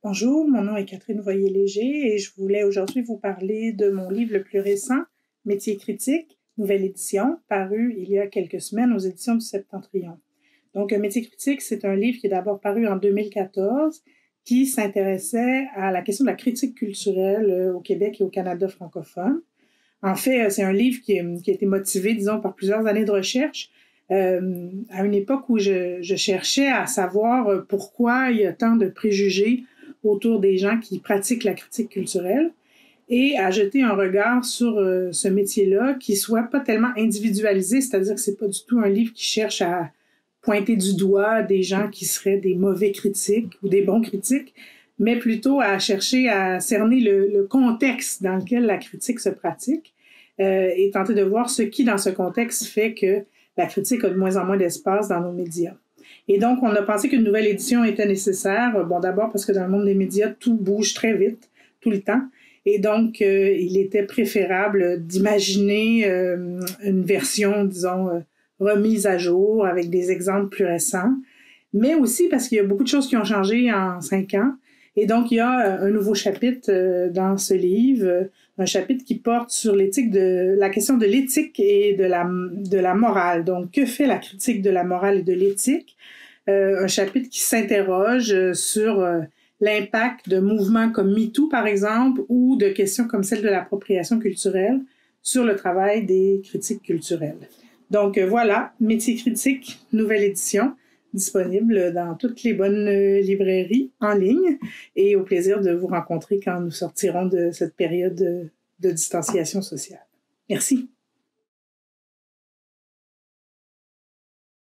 Bonjour, mon nom est Catherine Voyer-Léger et je voulais aujourd'hui vous parler de mon livre le plus récent, Métier critique, nouvelle édition, paru il y a quelques semaines aux éditions du Septentrion. Donc, Métier critique, c'est un livre qui est d'abord paru en 2014, qui s'intéressait à la question de la critique culturelle au Québec et au Canada francophone. En fait, c'est un livre qui a été motivé, disons, par plusieurs années de recherche, à une époque où je cherchais à savoir pourquoi il y a tant de préjugés autour des gens qui pratiquent la critique culturelle et à jeter un regard sur ce métier-là qui soit pas tellement individualisé, c'est-à-dire que c'est pas du tout un livre qui cherche à pointer du doigt des gens qui seraient des mauvais critiques ou des bons critiques, mais plutôt à chercher à cerner le contexte dans lequel la critique se pratique et tenter de voir ce qui, dans ce contexte, fait que la critique a de moins en moins d'espace dans nos médias. Et donc, on a pensé qu'une nouvelle édition était nécessaire. Bon, d'abord parce que dans le monde des médias, tout bouge très vite, tout le temps. Et donc, il était préférable d'imaginer une version, disons, remise à jour avec des exemples plus récents. Mais aussi parce qu'il y a beaucoup de choses qui ont changé en 5 ans. Et donc, il y a un nouveau chapitre dans ce livre, un chapitre qui porte sur la question de l'éthique et de la morale. Donc, que fait la critique de la morale et de l'éthique? Un chapitre qui s'interroge sur l'impact de mouvements comme MeToo, par exemple, ou de questions comme celle de l'appropriation culturelle sur le travail des critiques culturelles. Donc, voilà, Métier critique, nouvelle édition, disponible dans toutes les bonnes librairies en ligne et au plaisir de vous rencontrer quand nous sortirons de cette période de distanciation sociale. Merci.